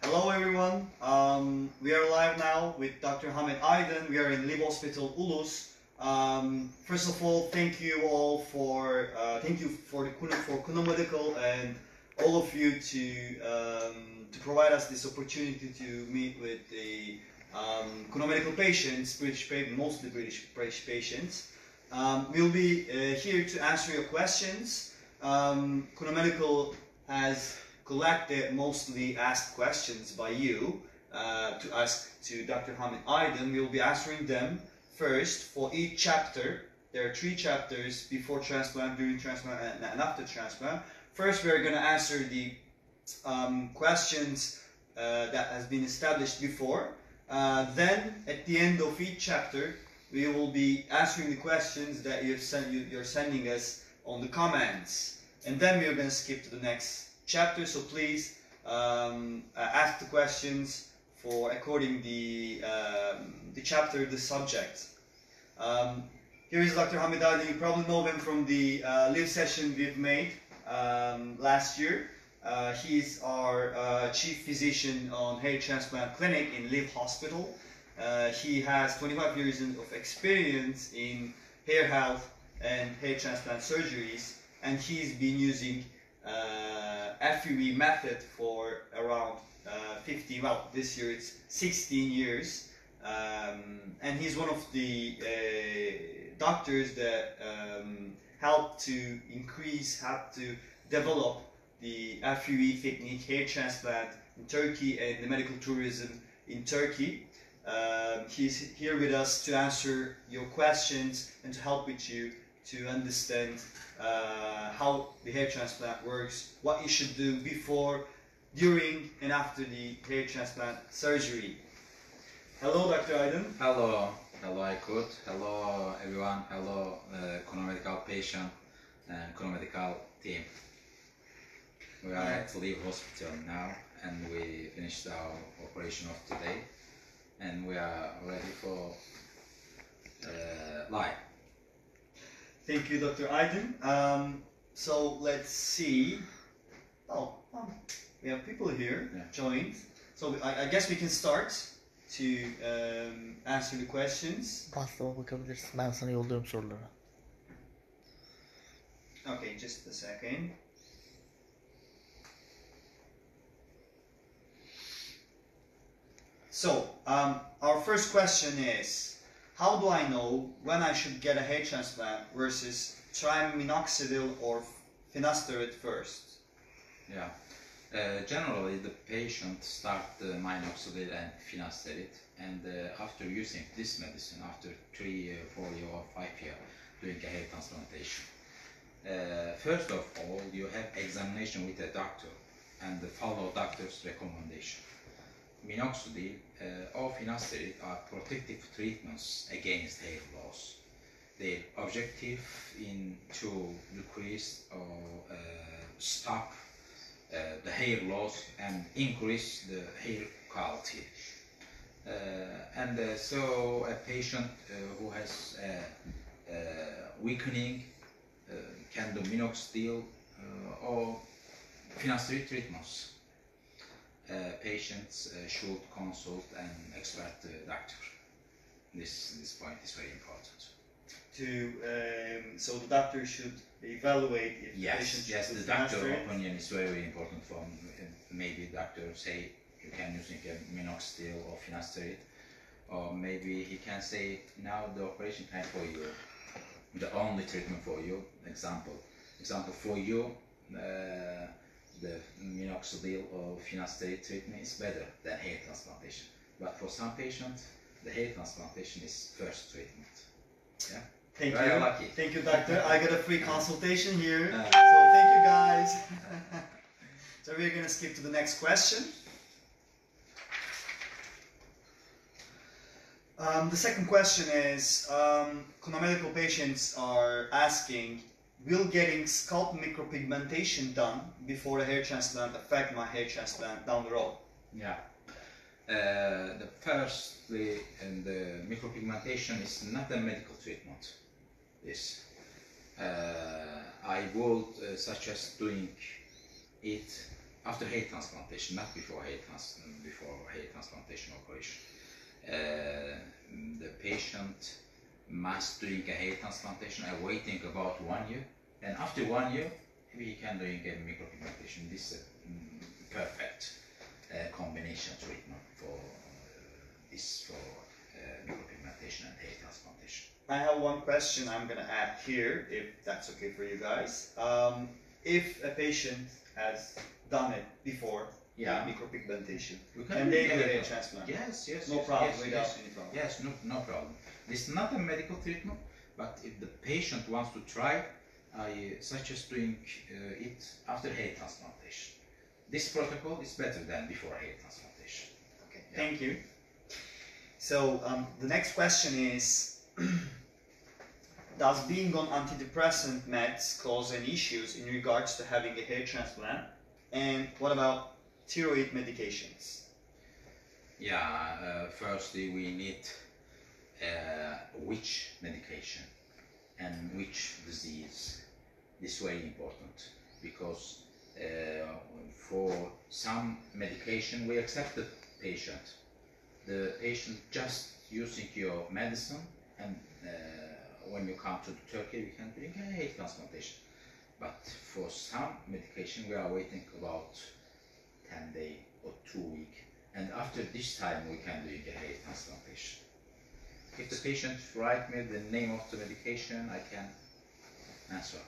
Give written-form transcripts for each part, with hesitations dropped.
Hello everyone, we are live now with Dr. Hamid Aydin. We are in Live Hospital Ulus. First of all, thank you all for for Kuno Medical and all of you to provide us this opportunity to meet with the Kuno Medical patients, mostly British patients. We'll be here to answer your questions. Kuno Medical has collected mostly asked questions by you to ask to Dr. Hamid Aydin. We will be answering them first for each chapter. There are 3 chapters: before transplant, during transplant, and after transplant. First, we are going to answer the questions that has been established before. Then, at the end of each chapter, we will be answering the questions that you're sending us on the comments. And then we are going to skip to the next chapter, so please ask the questions for according the chapter, the subject. Here is Dr. Hamid Aydin. You probably know him from the live session we've made last year. He's our chief physician on hair transplant clinic in Live Hospital. He has 25 years of experience in hair health and hair transplant surgeries, and he's been using FUE method for around 50, well, this year it's 16 years. And he's one of the doctors that helped to develop the FUE technique, hair transplant in Turkey, and the medical tourism in Turkey. He's here with us to answer your questions and to help with you to understand how the hair transplant works, what you should do before, during, and after the hair transplant surgery. Hello, Dr. Aydin. Hello, Aykut. Hello, everyone. Hello, Kuno Medical patient and Kuno Medical team. We are at Live Hospital now, and we finished our operation of today, and we are ready for live. Thank you, Dr. Aydin. So let's see. We have people here joined. So I guess we can start to answer the questions. Pastama bakabilirsin. Ben sana yolluyorum soruları. Okay, just a second. So our first question is, how do I know when I should get a hair transplant versus try minoxidil or finasteride first? Yeah. Generally, the patient start the minoxidil and finasteride, and after using this medicine, after 3, 4 years or 5 years, doing a hair transplantation. First of all, you have examination with a doctor and follow doctor's recommendation. Minoxidil or finasteride are protective treatments against hair loss. Their objective is to decrease or stop the hair loss and increase the hair quality. So a patient who has weakening can do minoxidil or finasteride treatments. Patients should consult an expert doctor. This point is very important. So the doctor should evaluate if the patient Yes, the doctor opinion is very important. From maybe doctor say you can use minoxidil or finasteride, or maybe he can say now the operation time for you, the only treatment for you. Example for you. The minoxidil or finasteride treatment is better than hair transplantation. But for some patients, the hair transplantation is first treatment. Yeah. Thank Very you. lucky. Thank you, doctor. I got a free consultation here. So thank you, guys. So we're going to skip to the next question. The second question is, Kuno Medical patients are asking, will getting scalp micropigmentation done before the hair transplant affect my hair transplant down the road? Yeah. The firstly, and the micropigmentation is not a medical treatment. I would suggest doing it after hair transplantation, not before hair transplantation operation. The patient must doing a hair transplantation and waiting about 1 year, and after 1 year we can doing a micropigmentation. This is a perfect combination treatment for micropigmentation and hair transplantation. I have one question I'm going to add here, if that's okay for you guys. If a patient has done it before, micropigmentation, and they do a hair transplant, yes, no problem, without any problem. Yes, no problem. This is not a medical treatment, but if the patient wants to try, I suggest doing it after hair transplantation. This protocol is better than before hair transplantation. Okay, thank you. So the next question is, does being on antidepressant meds cause any issues in regards to having a hair transplant? And what about steroid medications? Firstly we need which medication and which disease. This is very important, because for some medication we accept the patient. The patient just using your medicine, and when you come to Turkey we can bring a hair transplantation. But for some medication we are waiting about 10 days or 2 weeks, and after this time we can do a hair transplantation. If the patient write me the name of the medication, I can answer.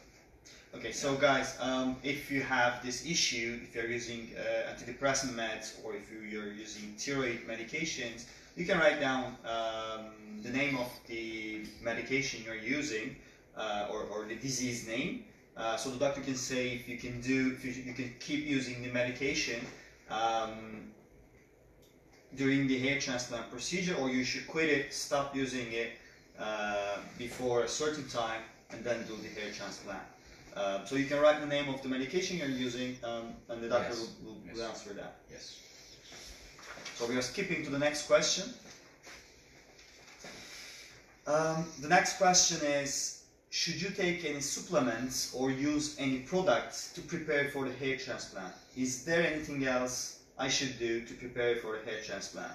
Okay, so guys, if you have this issue, if you're using antidepressant meds, or if you're using steroid medications, you can write down the name of the medication you're using, or the disease name, so the doctor can say if you can keep using the medication during the hair transplant procedure, or you should quit it, stop using it before a certain time, and then do the hair transplant. So you can write the name of the medication you're using, and the doctor will answer that. Yes. So we are skipping to the next question. The next question is, should you take any supplements or use any products to prepare for the hair transplant? Is there anything else I should do to prepare for the hair transplant?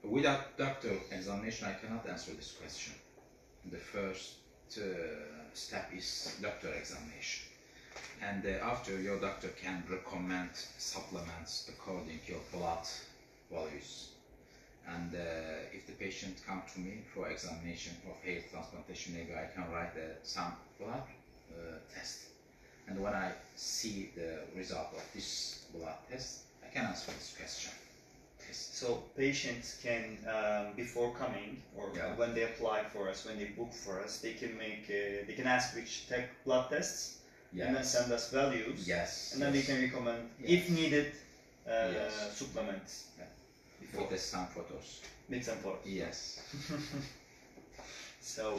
Without doctor examination, I cannot answer this question. The first step is doctor examination, and after your doctor can recommend supplements according to your blood values. And if the patient come to me for examination of hair transplantation, maybe I can write some blood test, and when I see the result of this blood test, I can answer this question. So patients can, before coming, or when they apply for us, when they book for us, they can ask which blood tests, and then send us values, and then we can recommend, if needed, supplements. With some photos. With some photos. Yes. So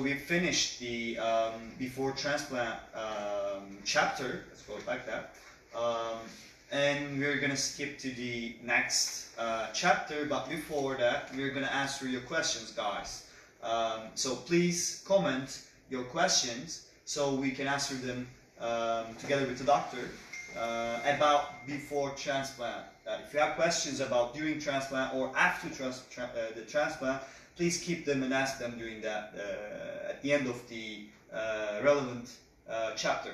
we finished the before transplant chapter. Let's go like that. And we're gonna skip to the next chapter, but before that we're gonna answer your questions, guys. So please comment your questions so we can answer them together with the doctor about before transplant. If you have questions about during transplant or after the transplant, please keep them and ask them during that at the end of the relevant chapter.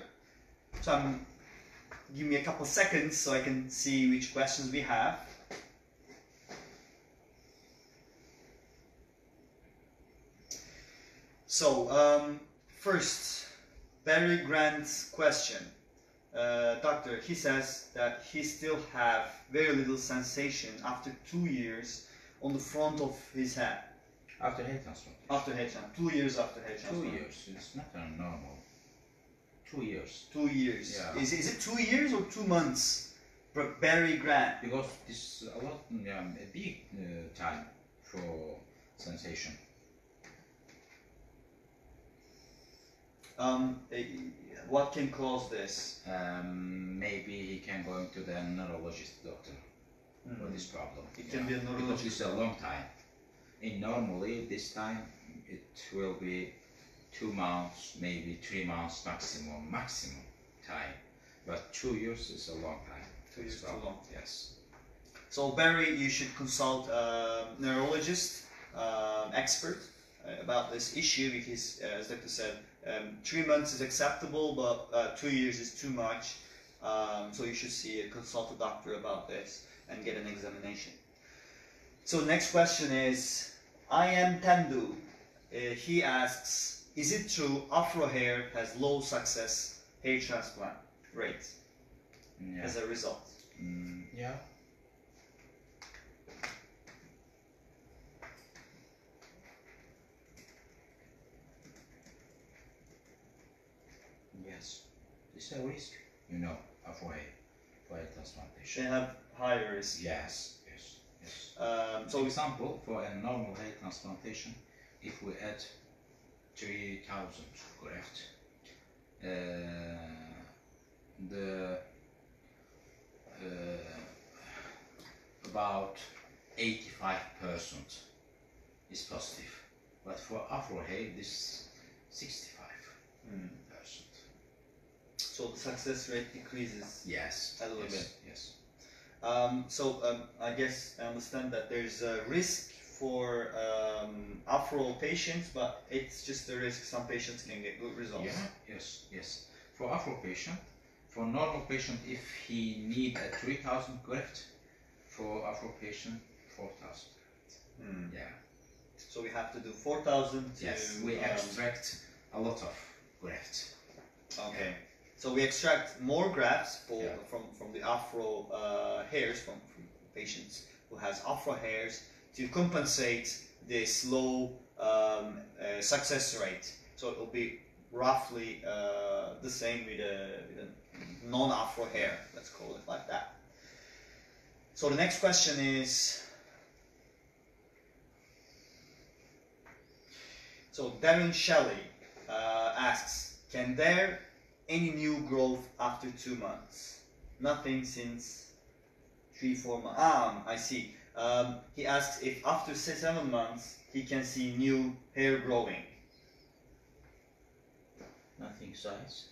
So give me a couple seconds so I can see which questions we have. So first, Barry Grant's question. Doctor, he says that he still have very little sensation after 2 years on the front of his head. After hair transplant? After hair transplant. 2 years after hair transplant. 2 years. It's not normal. 2 years. 2 years. Yeah. Is it 2 years or 2 months? Barry Grant. Because this is a lot, a big time for sensation. What can cause this? Maybe he can go into the neurologist doctor for this problem. It can be a neurologist. Because it's a long time. And normally this time it will be 2 months, maybe 3 months maximum time. But 2 years is a long time. 2 years It's too problem. long. Yes. So Barry, you should consult a neurologist, expert about this issue because, as Doctor said, 3 months is acceptable, but 2 years is too much. So you should consult a doctor about this and get an examination. So next question is, I am Tendu. He asks, is it true Afro hair has low success hair transplant rate Yeah. as a result? Yeah. Yes. It's a risk, you know, for hair transplantation. They have higher risk. Yes, yes, yes. So For example, for a normal hair transplantation, if we add 3,000 graft, the about 85% is positive, but for Afro hair, this 65%. So the success rate decreases. Yes, A little yes, bit. Yes. I guess I understand that there's a risk for Afro patients, but it's just a risk. Some patients can get good results. Yeah, yes, yes. For Afro patient, for normal patient, if he need a 3,000 graft, for Afro patient, 4,000. Yeah. So we have to do 4,000 to... Yes, we extract a lot of graft. Okay. So we extract more grafts Yeah. from the Afro hairs, from patients who has Afro hairs, to compensate this low success rate. So it will be roughly the same with a non-Afro hair, let's call it like that. So the next question is, so Darren Shelley asks, can there any new growth after 2 months? Nothing since 3-4 months. I see. He asks if after 7 months he can see new hair growing. Nothing size.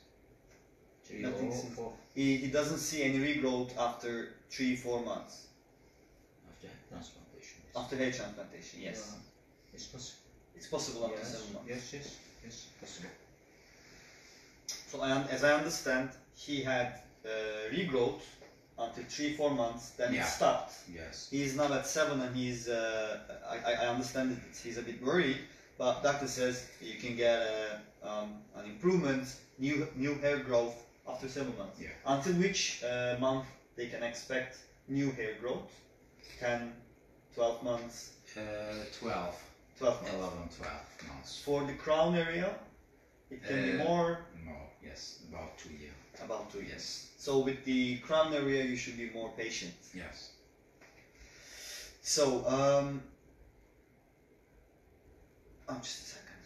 3 Nothing or since- 4 He doesn't see any regrowth after 3-4 months. after transplantation. After hair transplantation, yes. It's possible. It's possible after Yes, 7 months. yes, yes, yes, possible. So as I understand, he had regrowth until 3-4 months, then Yeah. it stopped. Yes. He is now at 7 and he's, I understand that he's a bit worried, but doctor says you can get an improvement, new hair growth after 7 months. Yeah. Until which month they can expect new hair growth? 10, 12 months? 12, 12 months. 11, 12 months. For the crown area, it can be more, More, yes, about 2 years. about 2 years. Yes. So with the crown area, you should be more patient. Yes. So, just a second.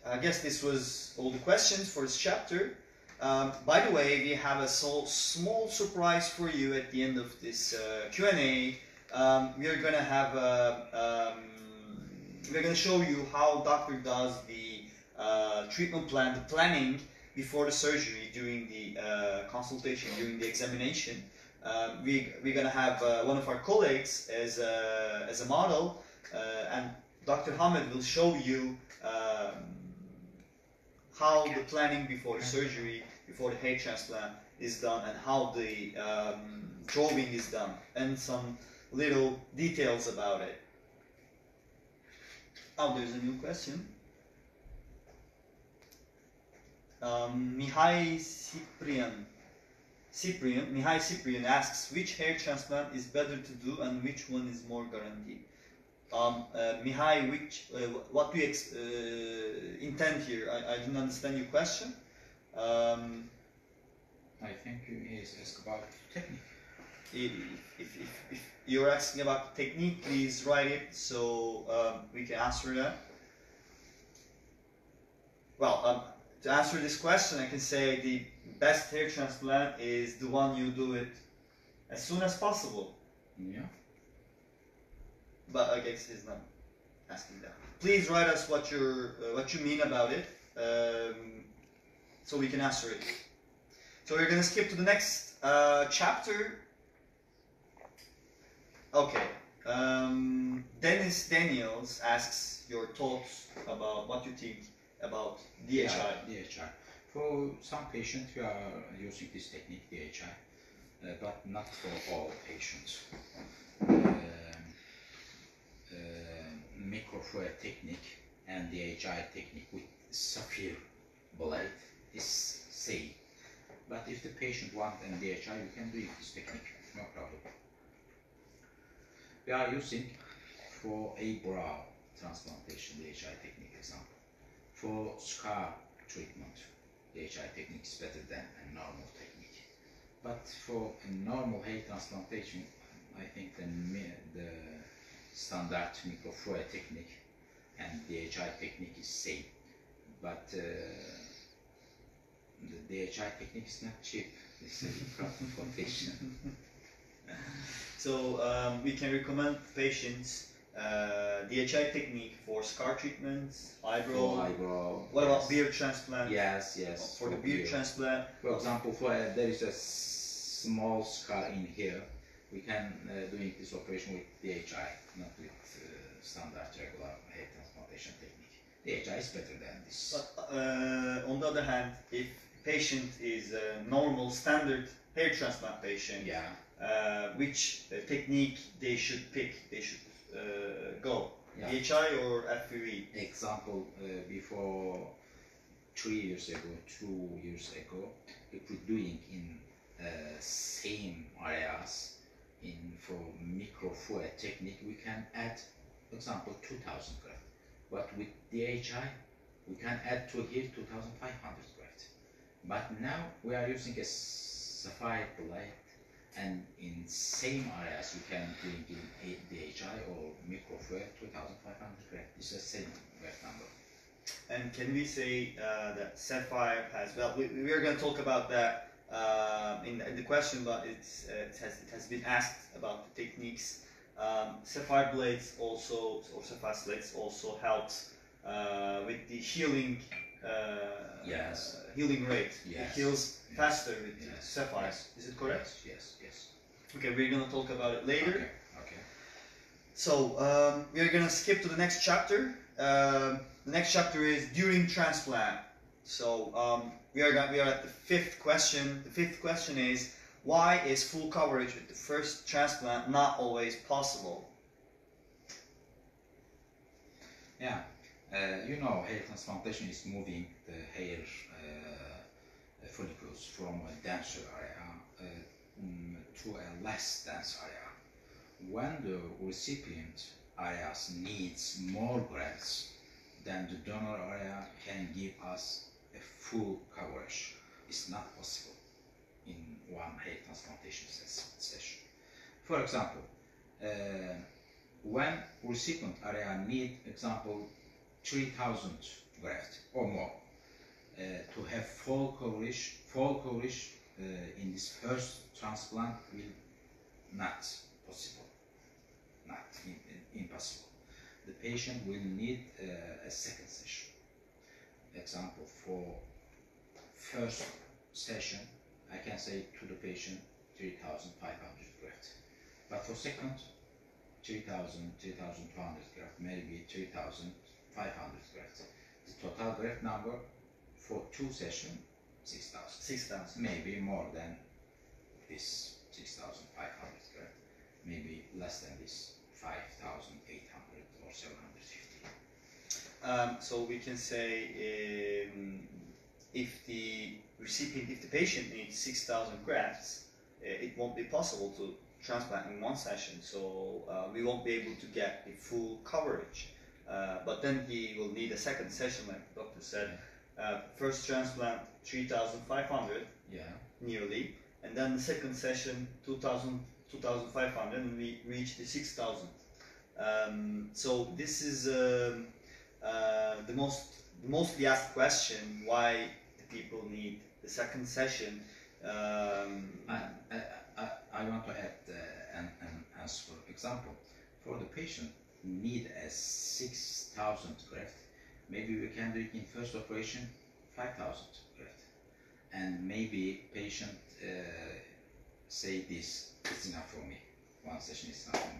I guess this was all the questions for this chapter. By the way, we have a small surprise for you at the end of this Q&A. We are gonna have we're gonna show you how doctor does the treatment plan, the planning before the surgery, during the consultation, during the examination. We're gonna have one of our colleagues as a model, and Dr. Hamid will show you how the planning before the surgery, before the hair transplant is done, and how the drawing is done, and some little details about it. Oh, there's a new question. Mihai Cyprian asks, which hair transplant is better to do and which one is more guaranteed? Mihai, what do you intend here? I didn't understand your question. I think he is asked about technique. If you're asking about technique, please write it so we can answer that. Well, to answer this question, I can say the best hair transplant is the one you do it as soon as possible. Yeah. But I guess he's not asking that. Please write us what you mean about it. so we can answer it. So we're gonna skip to the next chapter. Okay. Dennis Daniels asks your thoughts about what you think about DHI. Yeah, DHI. For some patients, we are using this technique, DHI, but not for all patients. Microfluid technique and DHI technique with sapphire blade is same. But if the patient wants an DHI, you can do this technique, no problem. We are using for a brow transplantation DHI technique example. For scar treatment, DHI technique is better than a normal technique. But for a normal hair transplantation, I think the standard microfluid technique and DHI technique is same. But the DHI technique is not cheap. It's a problem for patients. So we can recommend patients DHI technique for scar treatments, eyebrow. What about beard transplant? Yes. For the beard transplant. For example, there is a small scar in here. We can doing this operation with DHI, not with standard regular hair transplantation technique. DHI is better than this. But on the other hand, if patient is a normal standard hair transplant patient, Yeah. Which technique they should pick? They should go Yeah. DHI or FUE? Example, before 3 years ago, 2 years ago, if we're doing in same areas for microfluid technique, we can add, for example, 2,000 graft. But with DHI, we can add to here 2,500 graft. But now we are using a sapphire blade, and in same areas we can bring in a DHI or microfluid 2,500 graft. This is the same graft number. And can we say that sapphire has, well, we are going to talk about that in the question, but it has been asked about the techniques. Sapphire blades also, or sapphire slits also helps with the healing Yes. healing rate. Yes. It heals faster with sapphire. Yes. Is it correct? Yes. Okay, we're going to talk about it later. Okay. So we are going to skip to the next chapter. The next chapter is during transplant. So we are at the fifth question. The fifth question is, why is full coverage with the first transplant not always possible? Yeah, hair transplantation is moving the hair follicles from a denser area to a less dense area. When the recipient areas needs more grafts, then the donor area can give us a full coverage. It's not possible in one hair transplantation session. For example, when recipient area need, example, 3,000 graft or more, to have full coverage in this first transplant will not possible, impossible. The patient will need a second session. Example, for first session, I can say to the patient 3,500 graft, but for second, 3,000, 3,200 graft, maybe 3,500 graft. The total graft number for 2 sessions, 6,000. 6,000. Maybe more than this 6,500 graft. Maybe less than this 5,800 or 750. So we can say if the patient needs 6,000 grafts, it won't be possible to transplant in one session, so we won't be able to get the full coverage. But then he will need a second session, like the doctor said. First transplant 3,500, nearly, and then the second session 2,500, and we reach the 6,000. So this is the mostly asked question: why the people need the second session? I want to add an answer. For example, for the patient who need a 6,000 graft, maybe we can do it in first operation 5,000 graft, and maybe patient say this is enough for me. One session is enough for me.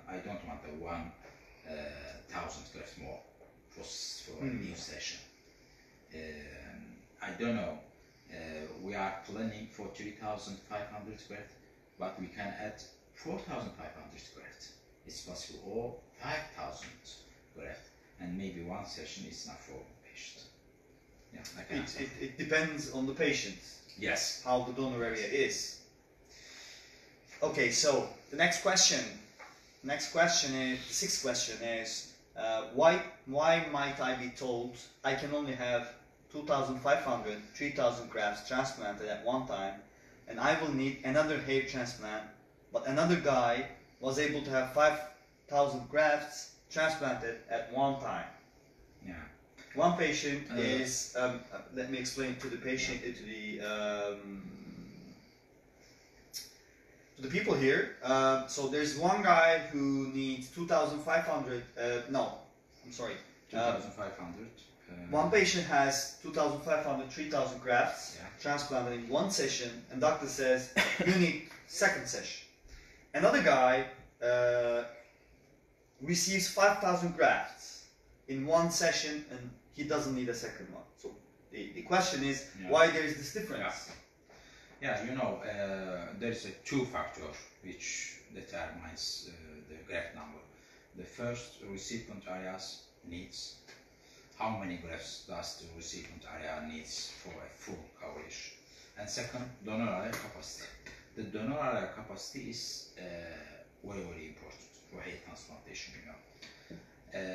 I don't want a 1,000 graft more for a new session. I don't know. We are planning for 3,500 graft, but we can add 4,500 graft. It's possible, or 5,000 graft, and maybe one session is enough for patient. Yeah, I can It depends on the patient. Yes. How the donor area is. Okay, so the next question is, the sixth question is, why might I be told I can only have 2,500, 3,000 grafts transplanted at one time, and I will need another hair transplant, but another guy was able to have 5,000 grafts transplanted at one time? Yeah. One patient is, let me explain to the patient, to the people here. So there's one guy who needs 2,500, no, I'm sorry. 2,500. One patient has 2,500, 3,000 grafts transplanted in one session, and doctor says, you need second session. Another guy receives 5,000 grafts in one session, and he doesn't need a second one. So the question is, why there is this difference? Yeah, you know, there is a two factor which determines the graft number. The first, recipient areas needs. How many grafts does the recipient area needs for a full coverage? And second, donor area capacity. The donor area capacity is very, very important for hair transplantation, you know.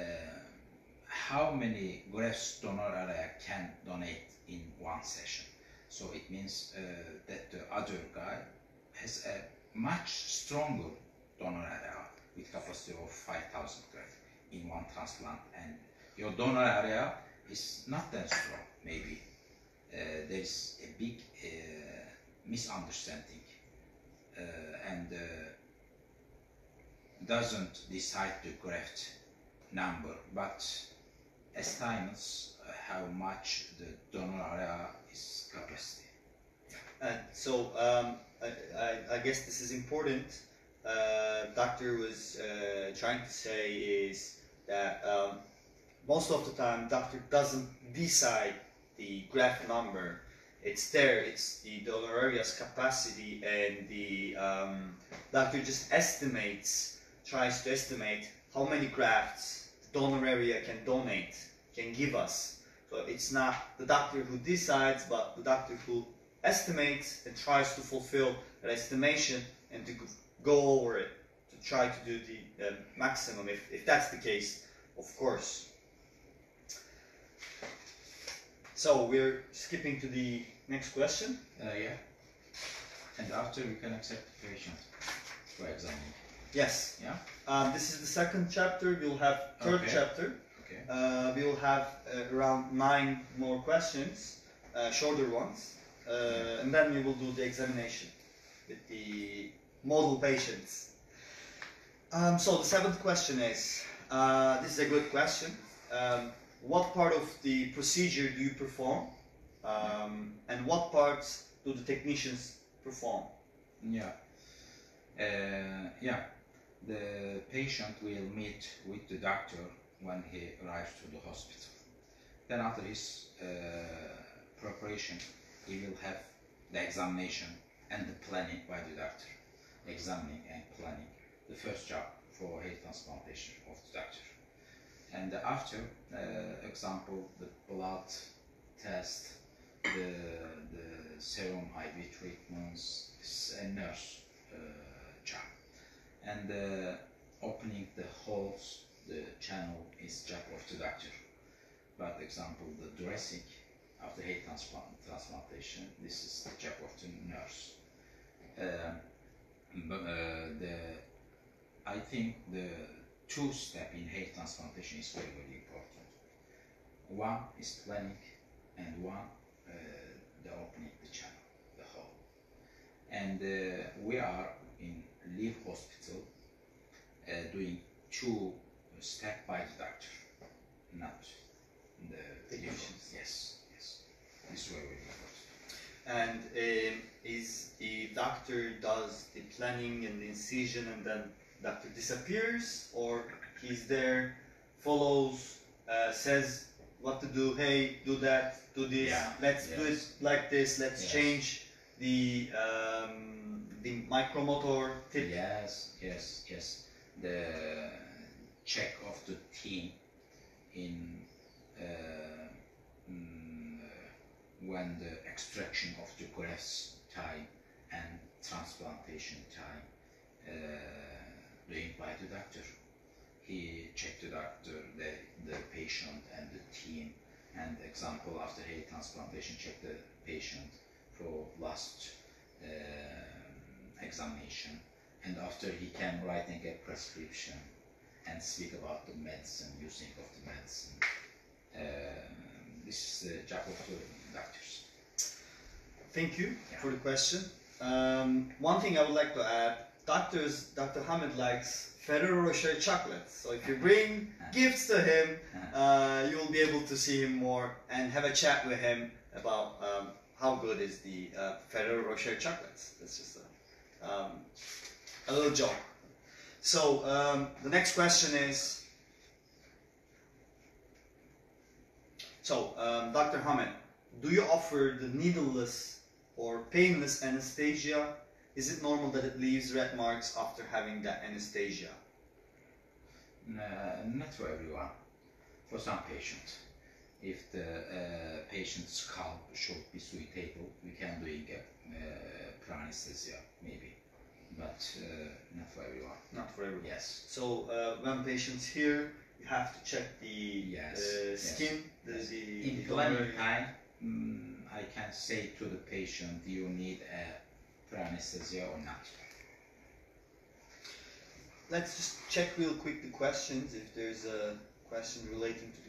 How many grafts donor area can donate in one session? So it means that the other guy has a much stronger donor area with capacity of 5,000 grafts in one transplant, and your donor area is not that strong. Maybe there is a big misunderstanding and doesn't decide the graft number, but estimates how much the donor area is capacity. So I guess this is important. Doctor was trying to say is that most of the time doctor doesn't decide the graft number. It's there, it's the donor area's capacity, and the doctor just estimates, tries to estimate how many grafts the donor area can donate, can give us. So it's not the doctor who decides, but the doctor who estimates and tries to fulfill that estimation and to go over it, to try to do the maximum, if that's the case, of course. So we're skipping to the next question. Yeah. And after we can accept the patient for examining. Yes. Yeah. This is the second chapter. We'll have third chapter. Okay. We will have around 9 more questions, shorter ones, and then we will do the examination with the model patients. So the seventh question is, this is a good question. What part of the procedure do you perform, and what parts do the technicians perform? Yeah. Yeah. The patient will meet with the doctor when he arrives to the hospital. Then after his preparation, he will have the examination and the planning by the doctor. Examining and planning, the first job for hair transplantation of the doctor. And after, example, the blood test, the serum IV treatments, is a nurse job. And opening the holes, the channel, is job of the doctor. But example, the dressing of the hair transplantation, this is the job of the nurse. I think the two step in hair transplantation is very, very important. One is planning, and one the opening the channel, the hole. And we are in Live Hospital doing two step by the doctor, the Technicians. Yes, yes. This way we do it. And is the doctor does the planning and the incision and then doctor disappears, or he's there, follows, says what to do, hey, do that, do this, Yeah, let's do it yes. like this, let's Yes. change the micromotor tip. Yes, yes, yes. The check of the team in when the extraction of the grafts time and transplantation time doing by the doctor. He checked the doctor, the patient and the team, and example after a transplantation check the patient for last examination, and after he can writing a prescription and speak about the medicine, using of the medicine. This is the job of the doctors. Thank you Yeah. for the question. One thing I would like to add, Dr. Hamid likes Ferrero Rocher chocolates. So if you bring gifts to him, you will be able to see him more and have a chat with him about how good is the Ferrero Rocher chocolates. That's just a little joke. So the next question is, Dr. Hamid, do you offer the needleless or painless anesthesia? Is it normal that it leaves red marks after having that anesthesia? Not for everyone. For some patients, if the patient's scalp should be suitable, we can do anesthesia maybe, but not for everyone. Not for everyone. Yes. So when patients here, you have to check the skin, Yes. the In donor. planning time, I can say to the patient, do you need a anesthesia or not? Let's just check real quick the questions, if there's a question relating to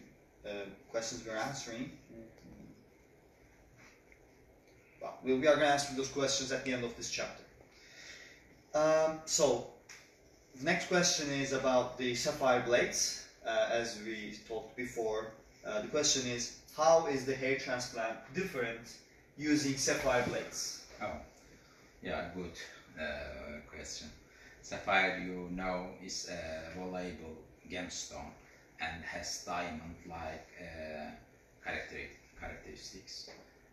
the questions we're answering. Well, we are going to answer those questions at the end of this chapter. So, the next question is about the sapphire blades. As we talked before, the question is, how is the hair transplant different using sapphire blades? Oh, yeah, good question. Sapphire, you know, is a valuable gemstone and has diamond-like characteristics.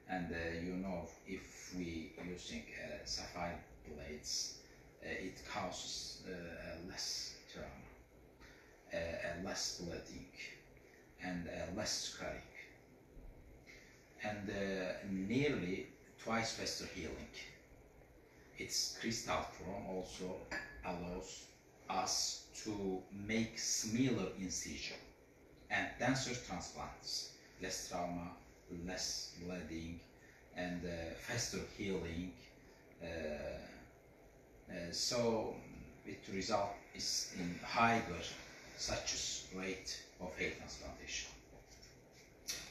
And you know, if we using sapphire blades, it causes less trauma, less bleeding, and less scarring, and nearly twice faster healing. Its crystal form also allows us to make smaller incision and denser transplants, less trauma, less bleeding, and faster healing. So it result is in higher success rate of hair transplantation.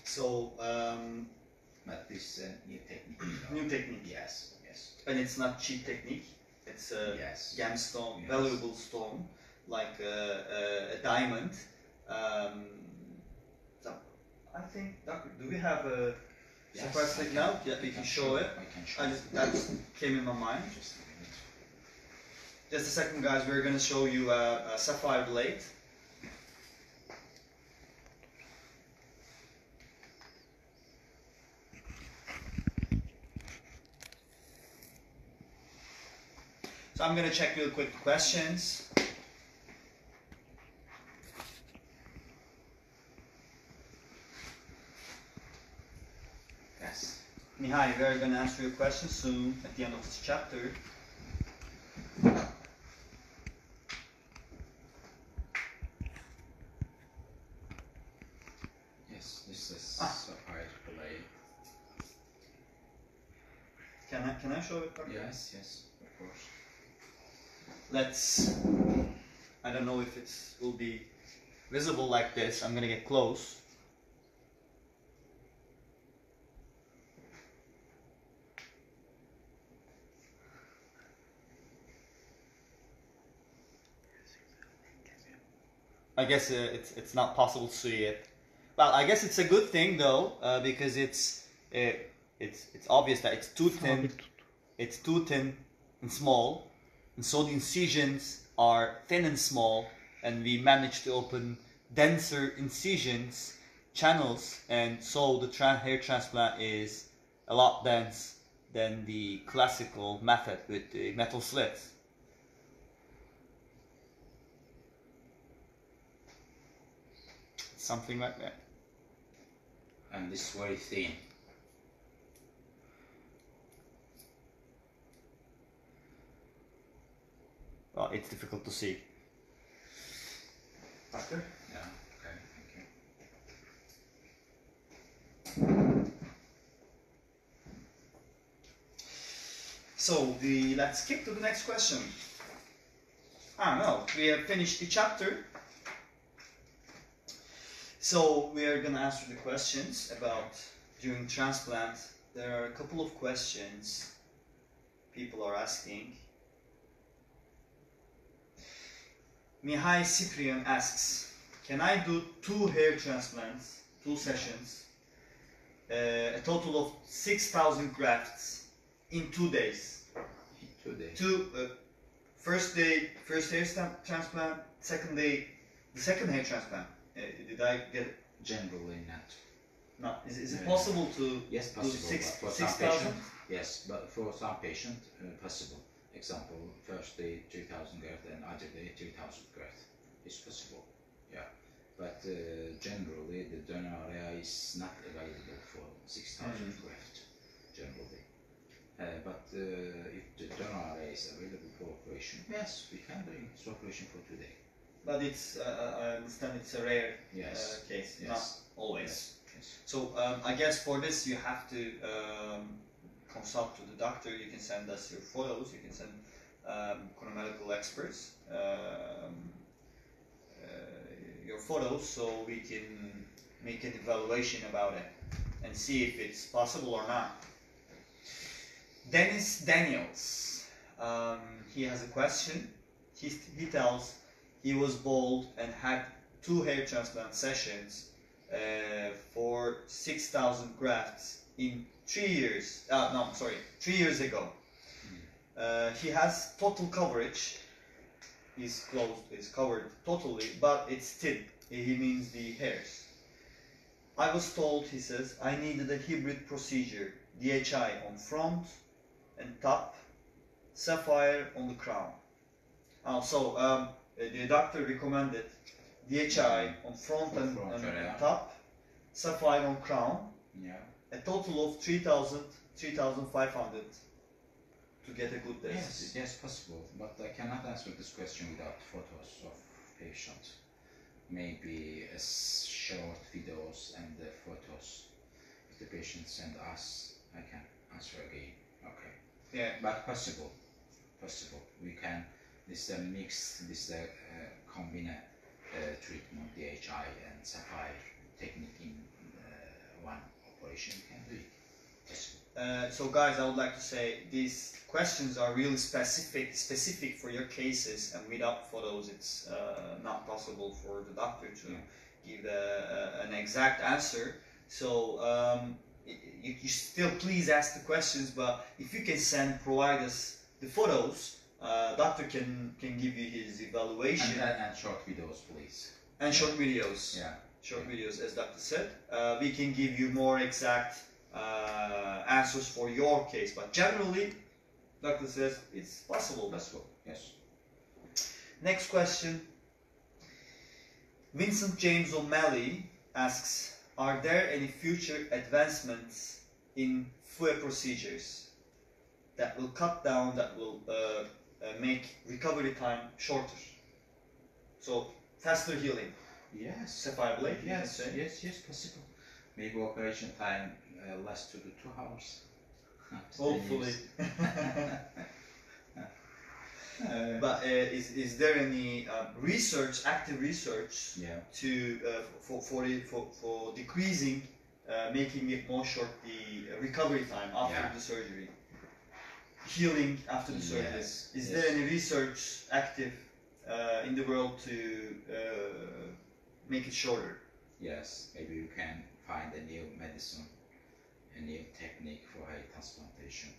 So, But this is a new technique. new technique. Yes, yes. And it's not cheap technique. It's a Yes. gemstone, Yes. valuable stone, like a diamond. So I think, Doctor, do we have a Yes, sapphire I stick can- now? Yeah, I we can can show it. I can show it. That came in my mind. Just a minute. Just a second, guys. We're going to show you a sapphire blade. So I'm going to check real quick the questions. Yes. Mihai, we're going to answer your questions soon at the end of this chapter. Yes, this is sapphire blade. Can I show it, Doctor? Yes, yes, of course. Let's, I don't know if it will be visible like this. I'm gonna get close. I guess it's not possible to see it, Well, I guess it's a good thing though, because it's obvious that it's too thin. Sabit tut. It's too thin and small, and so the incisions are thin and small, and we managed to open denser incisions, channels, and so the hair transplant is a lot dense than the classical method with the metal slits. Something like that. And this is very thin. Well, it's difficult to see. Doctor? Yeah, okay, thank you. So let's skip to the next question. No, we have finished the chapter. So we are gonna answer the questions about during transplant. There are a couple of questions people are asking. Mihai Cyprian asks, can I do 2 hair transplants, 2 sessions, a total of 6,000 grafts in 2 days? 2 days. First day, first hair transplant, second day, the second hair transplant. Did I get it? Generally not. No. Is it possible to yes, do possible, but for 6,000? Yes, but for some patient, possible. Example, first day 2,000 graft and other day 2,000 graft. It's possible, yeah. But generally, the donor area is not available for 6,000 graft, generally. But if the donor area is available for operation, yes, we can do this operation for today. But it's, I understand it's a rare Yes. case, Yes. not always. Yes. Yes. So I guess for this you have to consult to the doctor. You can send us your photos. You can send medical experts your photos, so we can make an evaluation about it and see if it's possible or not. Dennis Daniels, he has a question. He tells he was bald and had 2 hair transplant sessions for 6,000 grafts in 3 years. 3 years ago. He has total coverage. He's covered totally, but it's thin. He means the hairs. I was told, he says, I needed a hybrid procedure. DHI on front and top, sapphire on the crown. The doctor recommended DHI on front and top, sapphire on crown. Yeah. A total of 3,000, 3,500 to get a good test. Yes, possible. But I cannot answer this question without photos of patient. Maybe short videos and the photos. If the patient send us, I can answer again. Okay. Yeah. But possible. We can. This mix. This combine treatment, DHI and sapphire technique in one operation. Can do it. Possible. So guys, I would like to say these questions are really specific for your cases, and without photos it's not possible for the doctor to give an exact answer. So you still please ask the questions, but if you can provide us the photos, doctor can give you his evaluation. And short videos, please. And short videos. Yeah. Short videos, as doctor said. We can give you more exact answers for your case, but generally, doctor says it's possible. Possible, yes. Next question. Vincent James O'Malley asks, are there any future advancements in FUE procedures that will cut down, that will make recovery time shorter? So, faster healing. Yes. Sapphire blade, yes, possible. Maybe operation time less to the 2 hours. Hopefully. But is there any active research to for decreasing, making it more short, the recovery time after the surgery, healing after the surgery? Yes. Is there any research active in the world to make it shorter? Yes, maybe you can find a new medicine, a new technique for hair transplantation,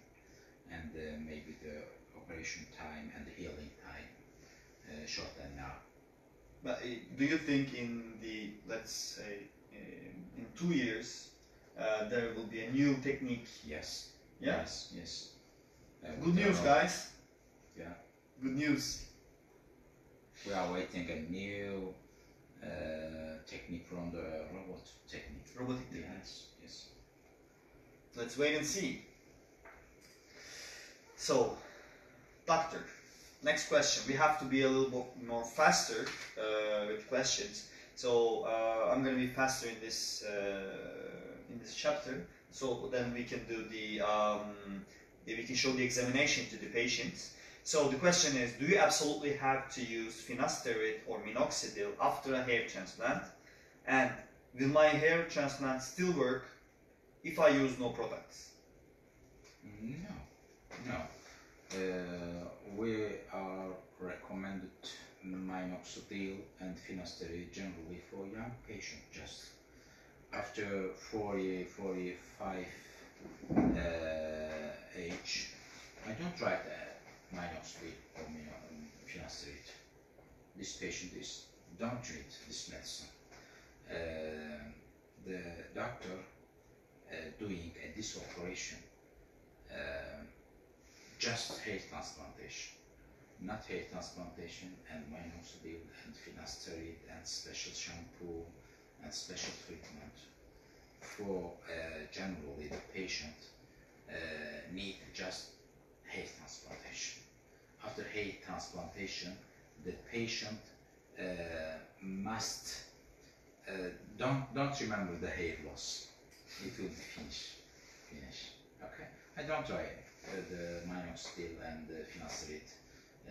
and maybe the operation time and the healing time shorten now. But do you think in the, let's say, in 2 years, there will be a new technique? Yes. Yeah? Yes. Yes. Good news, guys. Yeah. Good news. We are waiting a new technique from the robot technique. Robotic technique. Yes. Yes. Let's wait and see. So, doctor, next question. We have to be a little bit more faster with questions. So I'm going to be faster in this chapter. So then we can do we can show the examination to the patients. So the question is, do you absolutely have to use finasteride or minoxidil after a hair transplant? And will my hair transplant still work if I use no products? No. No. We are recommended minoxidil and finasteride generally for young patients just after 40, 45 age. I don't write minoxidil or finasteride. This patient don't treat this medicine. The doctor doing this operation just hair transplantation, not hair transplantation and minoxidil and finasteride and special shampoo and special treatment for generally the patient need just hair transplantation. After hair transplantation, the patient must don't remember the hair loss. It will be finished. Okay. I don't try the minoxidil and the finasteride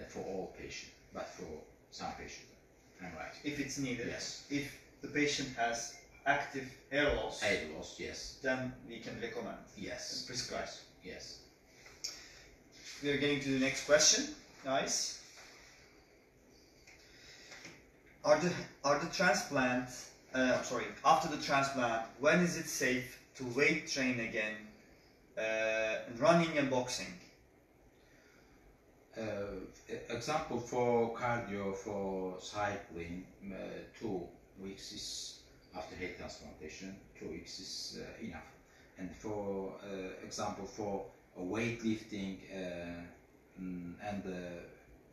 for all patients, but for some patients, I'm right. If it's needed. Yes. If the patient has active hair loss. Hair loss, yes. Then we can recommend. Yes. And prescribe. Yes. We are getting to the next question, guys. After the transplant, when is it safe to weight train again, running and boxing? Example for cardio, for cycling, 2 weeks is after hair transplantation, 2 weeks is enough. And for example for weightlifting and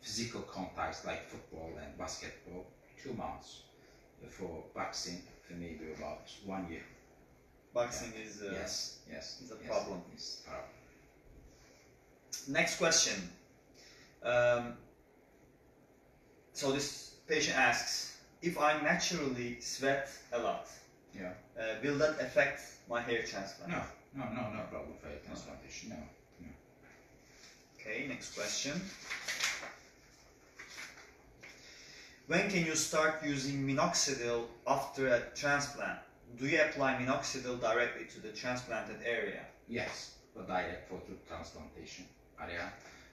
physical contacts like football and basketball, 2 months. For boxing, maybe about 1 year. Boxing is is a problem. Yes, problem. Next question. So this patient asks, if I naturally sweat a lot, will that affect my hair transplant? No problem for hair transplantation. No. Okay, next question. When can you start using minoxidil after a transplant? Do you apply minoxidil directly to the transplanted area? Yes, but direct for the transplantation area.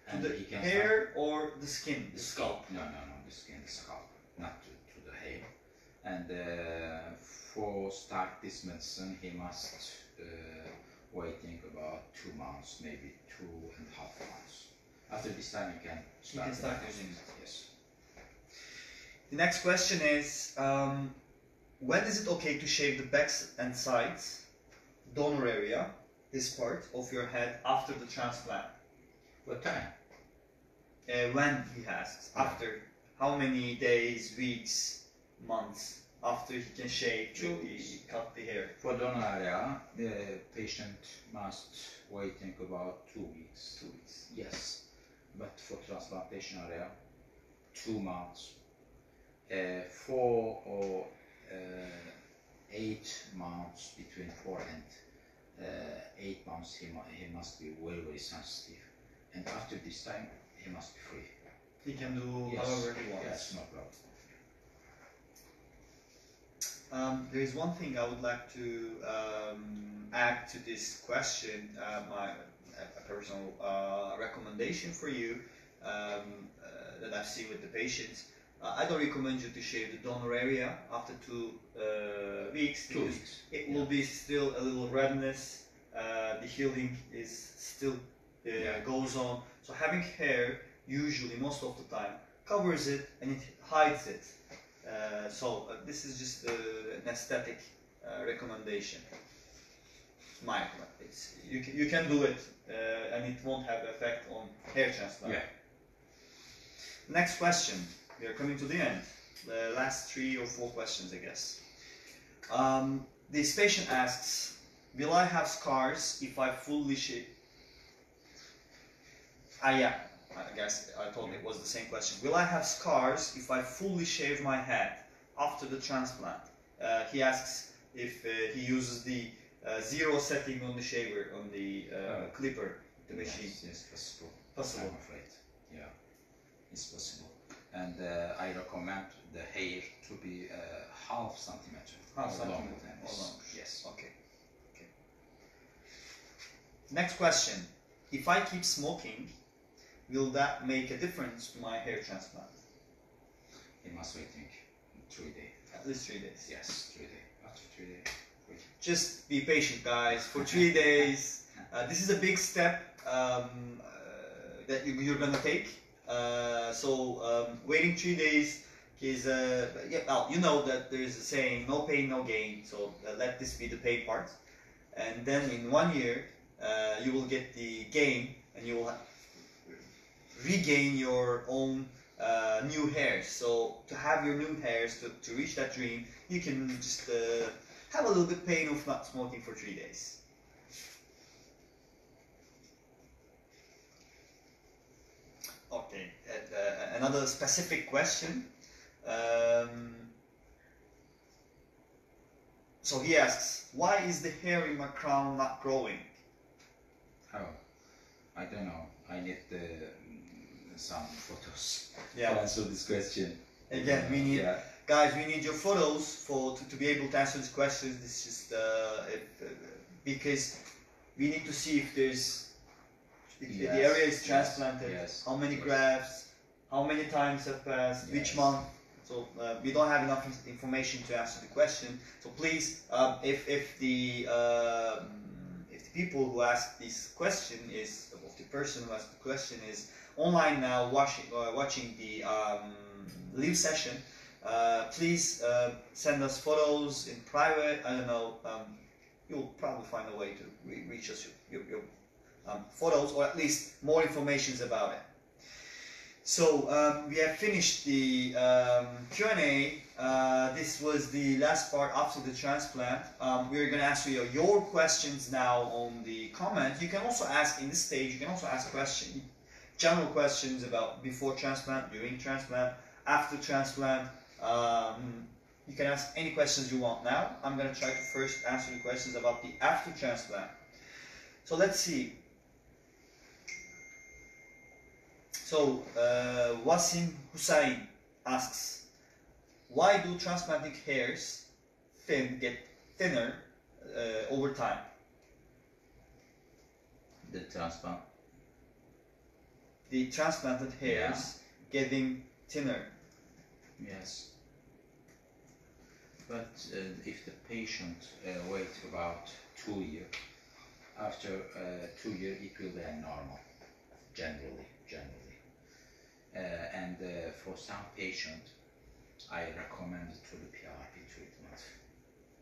To the hair or the skin? The scalp? No, the skin, the scalp, not to the hair. And for start this medicine, he must waiting about 2 months, maybe 2.5 months. After this time, he can start using it. Yes. The next question is, when is it okay to shave the backs and sides, donor area, this part of your head after the transplant? What time? When, he asks. After how many days, weeks, months after he can shave, cut the hair? For donor area, the patient must waiting about 2 weeks. 2 weeks. Yes, but for transplantation area, 2 months. 4 or 8 months, between 4 and 8 months, he must be very, very sensitive. And after this time, he must be free. He can do however he wants. Yes, no problem. There is one thing I would like to add to this question, a personal recommendation for you that I've seen with the patients. I don't recommend you to shave the donor area after 2 weeks. 2 weeks. It will be still a little redness. The healing is still goes on. So having hair usually most of the time covers it and it hides it. This is just an aesthetic recommendation. You can do it and it won't have effect on hair transplant. Yeah. Next question. We are coming to the end. The last 3 or 4 questions, I guess. This patient asks, will I have scars if I fully shave? Yeah, I guess I thought it was the same question. Will I have scars if I fully shave my head after the transplant? He asks if he uses the 0 setting on the shaver, on the clipper, the machine. Yes, possible. Possible. I'm afraid. Yeah, it's possible. And I recommend the hair to be half centimeter. Half or longer centimeter. than Or this. longer. Yes. Okay. Next question. If I keep smoking, will that make a difference to my hair transplant? You must waiting 3 days. At least 3 days. Yes, 3 days. After 3 days. Wait. Just be patient, guys. For 3 days. This is a big step that you're gonna take. Waiting 3 days is well, you know that there is a saying, no pain, no gain. So let this be the pain part, and then in 1 year you will get the gain, and you will regain your own new hairs. So to have your new hairs, to reach that dream, you can just have a little bit pain of not smoking for 3 days. Okay, another specific question. So he asks, why is the hair in my crown not growing? Oh, I don't know. I need some photos Yeah. to answer this question. Again, we need, Yeah. guys, we need your photos to be able to answer these questions. This is because we need to see if there's if the Yes, area is yes, transplanted, yes, how many yes. grafts, how many times have passed, which Yes. month. So we don't have enough information to answer the question. So please, if the people who ask this question is, of the person who asked the question is online now watching the live session, please send us photos in private. I don't know. You'll probably find a way to reach us your photos, or at least more information about it. So we have finished the Q&A. This was the last part after the transplant. We're going to answer your questions now on the comment. You can also ask in this stage, you can also ask general questions about before transplant, during transplant, after transplant. You can ask any questions you want now. I'm going to try to first answer the questions about the after transplant. So let's see. So Wasim Hussain asks, why do transplanted hairs get thinner over time? The transplant. The transplanted hairs getting thinner. Yes. But if the patient wait about 2 years, after 2 years it will be normal, generally. And for some patient, I recommend to the PRP treatment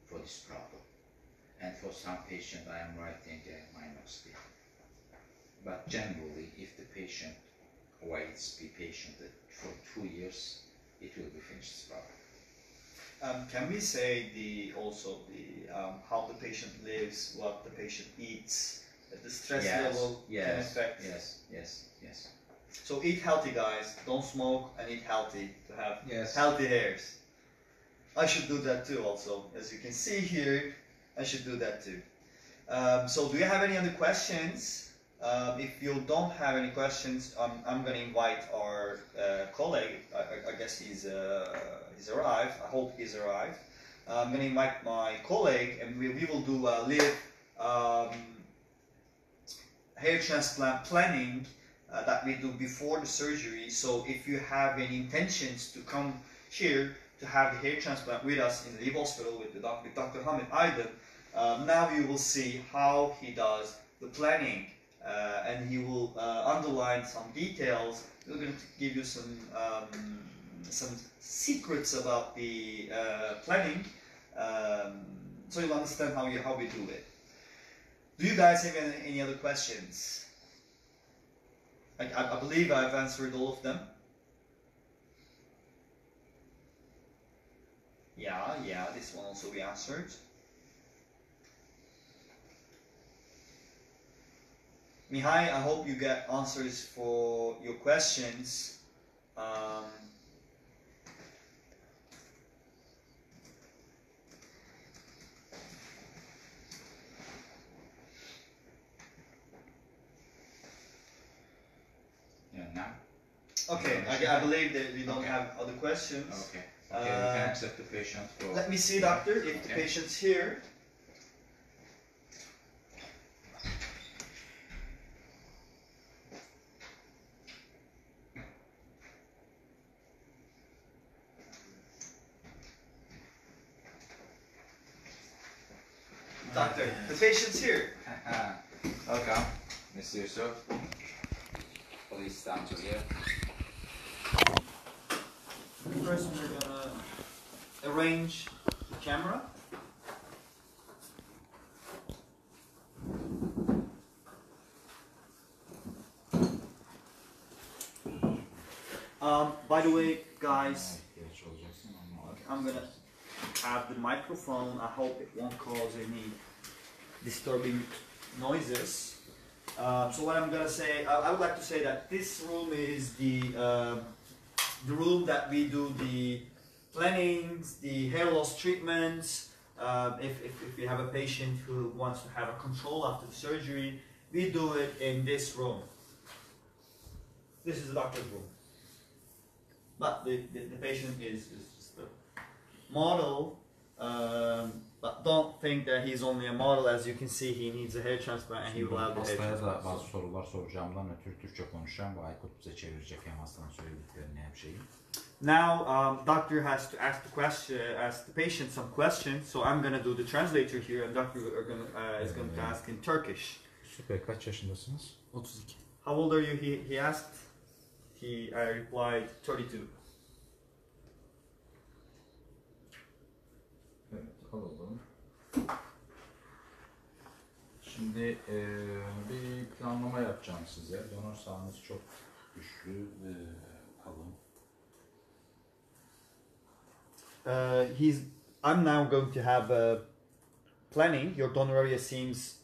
for this problem. And for some patient, I am writing a minoxidil. But generally, if the patient waits, be patient for 2 years, it will be finished this problem. Can we say also how the patient lives, what the patient eats, the stress level can affect? Yes. So eat healthy, guys. Don't smoke and eat healthy to have Yes. healthy hairs. I should do that too also. As you can see here, I should do that too. So do you have any other questions? If you don't have any questions, I'm going to invite our colleague. I guess he's arrived. I hope he's arrived. I'm going to invite my colleague, and we will do a live hair transplant planning that we do before the surgery. So if you have any intentions to come here to have the hair transplant with us in the Liv Hospital with Dr. Hamid Aydin, now you will see how he does the planning, and he will underline some details. We're going to give you some secrets about the planning, so you'll understand how we do it. Do you guys have any other questions? I believe I've answered all of them. Yeah, this one also we answered. Mihai, I hope you get answers for your questions. Yeah, now. Okay, I believe that we don't have other questions. Okay. Okay, we can accept the patient for... Let me see, doctor, if the patient's here. Doctor, the patient's here. Welcome, Mr. Yusuf. Please stand to here. First, we're gonna arrange the camera. By the way, guys, I'm gonna have the microphone. I hope it won't cause any disturbing noises. So what I'm gonna say, I would like to say that this room is the room that we do the plannings, the hair loss treatments. If we have a patient who wants to have a control after the surgery, we do it in this room. This is the doctor's room. But the patient is just a model, but don't think that he's only a model. As you can see, he needs a hair transplant and he will have the hair Hastaya da transplant. bazı sorular soracağımdan ötürü Türkçe konuşacağım. Bu Aykut bize çevirecek hem hastanın söylediklerini hem şeyi. Now, doctor has to ask ask the patient some questions. So I'm gonna do the translator here, and doctor is going to ask in Turkish. Süper. Kaç yaşındasınız? 32. How old are you? He asked. I replied 32. Evet, alalım. Şimdi bir planlama yapacağım size. Donör sahanız çok güçlü ve kalın. I'm now going to have a planning. Your donor area seems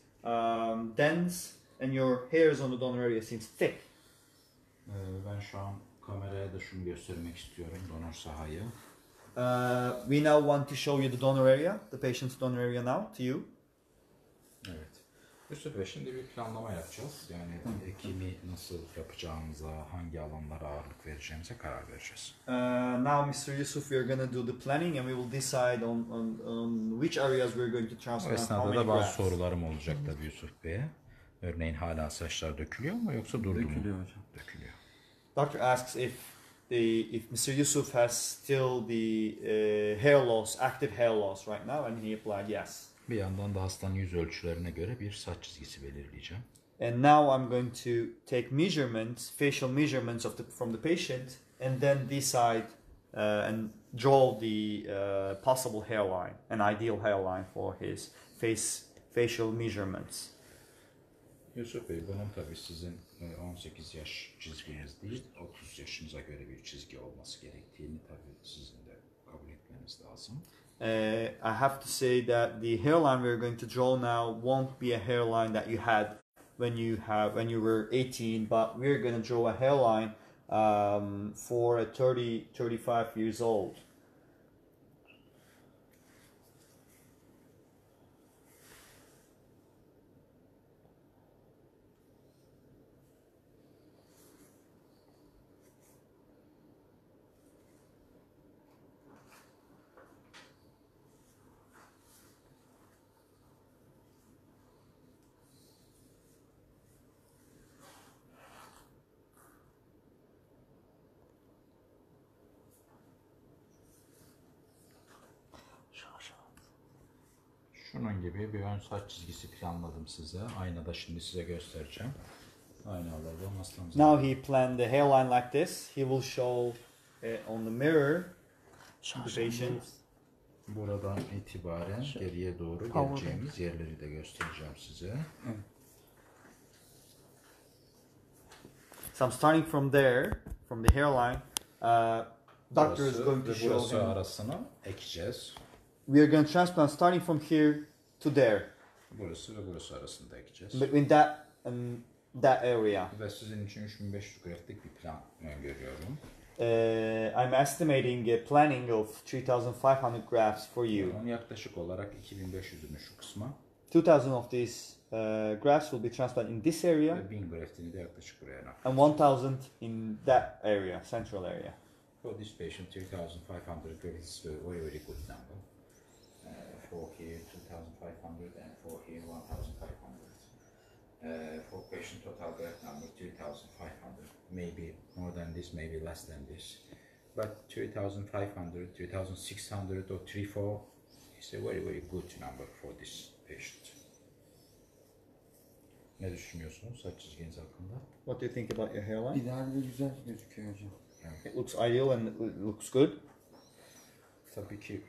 dense, and your hairs on the donor area seems thick. Ben şu an kameraya da şunu göstermek istiyorum, donör sahayı. We now want to show you the donor area, the patient's donor area now to you. Evet. Yusuf Bey, şimdi bir planlama yapacağız. Yani ekimi nasıl yapacağımıza, hangi alanlara ağırlık vereceğimize karar vereceğiz. Now, Mr. Yusuf, we are going to do the planning, and we will decide on which areas we are going to O transplant. esnada da bazı sorularım olacak tabii Yusuf Bey'e. Örneğin hala saçlar dökülüyor mu yoksa durdu mu? Dökülüyor hocam. Dökülüyor. Doctor asks if Mr. Yusuf has still the hair loss, active hair loss right now, and he replied yes. Bir yandan da hastanın yüz ölçülerine göre bir saç çizgisi belirleyeceğim. And now I'm going to take measurements, facial measurements from the patient, and then decide and draw the possible hairline, an ideal hairline for his facial measurements. Yusuf Bey, bunun tabii sizin 18 yaş çizginiz değil, 30 yaşınıza göre bir çizgi olması gerektiğini tabii sizin de kabul etmeniz lazım. I have to say that the hairline we're going to draw now won't be a hairline that you had when you were 18, but we're going to draw a hairline for a 35 years old. Şunun gibi bir ön saç çizgisi planladım size. Aynada şimdi size göstereceğim. Aynalarda olmazsanız. Now he planned the hairline like this. He will show on the mirror the patient. Buradan itibaren geriye doğru Power geleceğimiz yerleri de göstereceğim size. So I'm starting from there, from the hairline. Doctor is going to show burası him. arasına ekeceğiz. We are going to transplant starting from here to there, Burası ve burası arasında ekeceğiz. between that area. Ve sizin için 3500 graftlik bir plan öngörüyorum. I'm estimating a planning of 3,500 grafts for you. Bunun yaklaşık olarak 2500'ünü şu kısma 2,000 of these grafts will be transplanted in this area, ve 1000 graftini de yaklaşık buraya nakledeceğiz. and 1,000 in that area, central area. For this patient, 3,500 grafts is a very, very good number. For here, 2,500 and for here, 1,500. For patient total graft number, 2,500. Maybe more than this, maybe less than this. But 3,500, 3,600 or 3,400 is a very, very good number for this patient. Ne düşünüyorsunuz saç çizginiz hakkında? What do you think about your hairline? İdeal ve güzel gözüküyor hocam. It looks ideal and it looks good. Tabii ki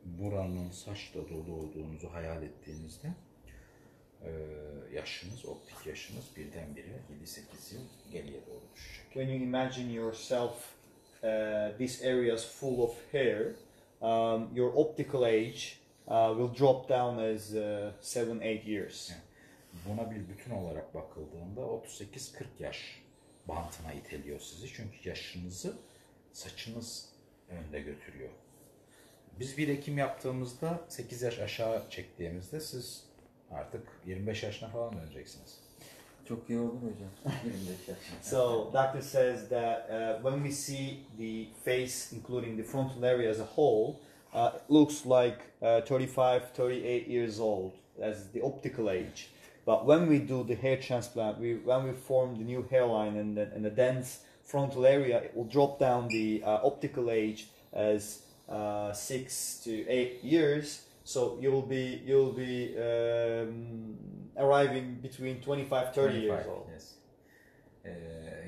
buranın saçla dolu olduğunuzu hayal ettiğinizde yaşınız, optik yaşınız birdenbire 7-8 yıl geriye doğru düşecek. When you imagine yourself, these areas full of hair, your optical age will drop down as 7-8 years. Yani buna bir bütün olarak bakıldığında 38-40 yaş bantına iteliyor sizi. Çünkü yaşınızı saçınız önde götürüyor. Biz bir ekim yaptığımızda 8 yaş aşağı çektiğimizde siz artık 25 yaşına falan döneceksiniz. Çok iyi olur hocam. 25 yaş. So doctor says that when we see the face, including the frontal area as a whole, it looks like 35-38 years old as the optical age. But when we do the hair transplant, when we form the new hairline and the dense frontal area, it will drop down the optical age as 6 to 8 years. So you'll be arriving between 25-30 years old. Yes.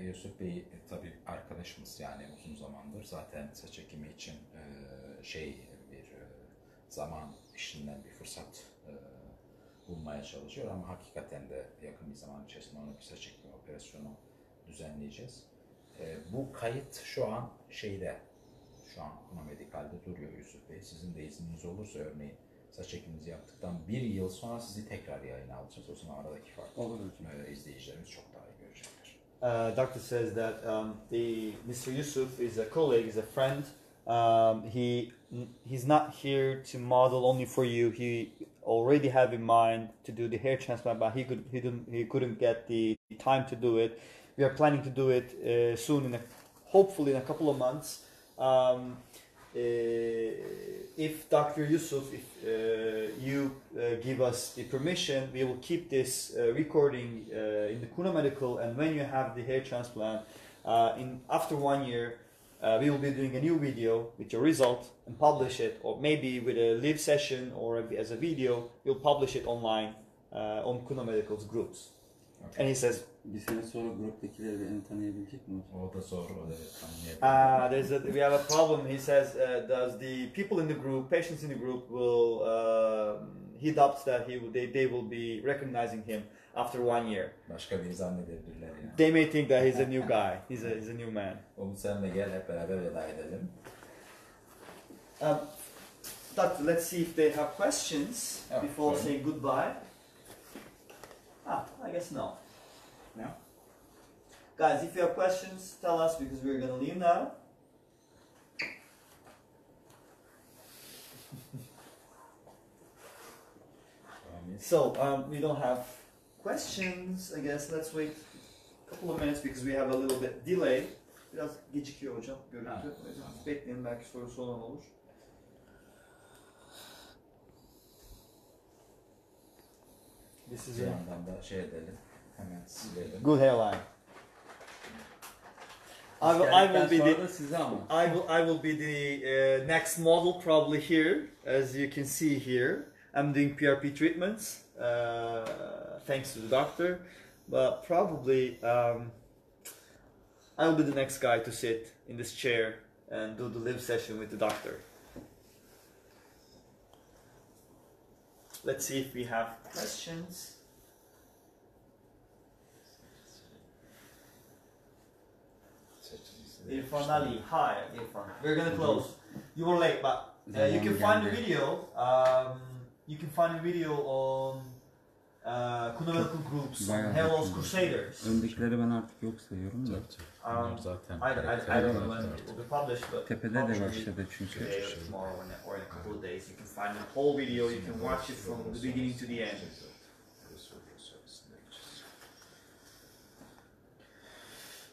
Yusuf Bey tabii arkadaşımız, yani uzun zamandır zaten saç ekimi için bir zaman işinden bir fırsat bulmaya çalışıyor ama hakikaten de yakın bir zaman içerisinde ona bir saç ekimi operasyonu düzenleyeceğiz. Bu kayıt şu an Kuna Medikal'de duruyor Yusuf Bey. Sizin de izniniz olursa örneğin saç ekiminizi yaptıktan bir yıl sonra sizi tekrar yayına alacağız. O zaman aradaki farkı izleyicilerimiz çok daha iyi görecekler. Doctor says that Mr. Yusuf is a colleague, is a friend. He's not here to model only for you. He already have in mind to do the hair transplant, but he couldn't get the time to do it. We are planning to do it soon, hopefully in a couple of months. If Dr. Yusuf, if you give us the permission, we will keep this recording in the Kuna Medical, and when you have the hair transplant, after 1 year, we will be doing a new video with your result and publish it, or maybe with a live session or as a video, we'll publish it online on Kuna Medical's groups. Okay. And he says, bir sene sonra gruptakileri beni tanıyabilecek mi? O da zor, o da tanıyabilecek. We have a problem. He says, does the people in the group, patients in the group will, he doubts that they will be recognizing him after 1 year. Başka biri zannedebilirler yani. They may think that he's a new guy, he's a new man. Umut, sen de gel, hep beraber veda edelim. Doctor, let's see if they have questions before saying goodbye. I guess no. No? Guys, if you have questions, tell us because we're gonna leave now. So, we don't have questions, I guess. Let's wait a couple of minutes because we have a little bit delay. Biraz gecikiyor hocam görüntü. Bekleyin, belki sorusu olan olur. This is bir yandan da edelim. Hemen silelim. Good hairline. I will be the next model probably here, as you can see here. I'm doing PRP treatments, thanks to the doctor, but probably I'll be the next guy to sit in this chair and do the live session with the doctor. Let's see if we have questions. Irfan Ali, hi Irfan. We're gonna close. You were late, but you can find the video. You can find the video on Kunavelkul groups, on Hellos Crusaders. Öndekileri ben artık yok sayıyorum da. Bunlar zaten I don't know when it will be published, but Tepede de başladı çünkü. today or tomorrow or in a couple of days, you can find the whole video. You can watch it from the beginning to the end.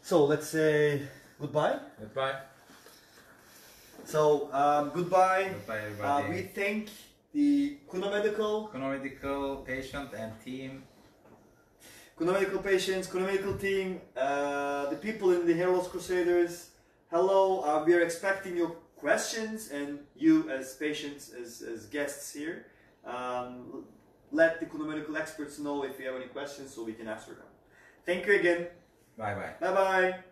So let's say goodbye. Goodbye. So goodbye. Goodbye, everybody. We thank the Kuno Medical Patient and team. Kuno Medical patients, Kuno Medical team, the people in the Hellos Crusaders. Hello, we are expecting your questions and you as patients, as guests here. Let the Kuno Medical experts know if you have any questions so we can answer them. Thank you again. Bye bye. Bye bye.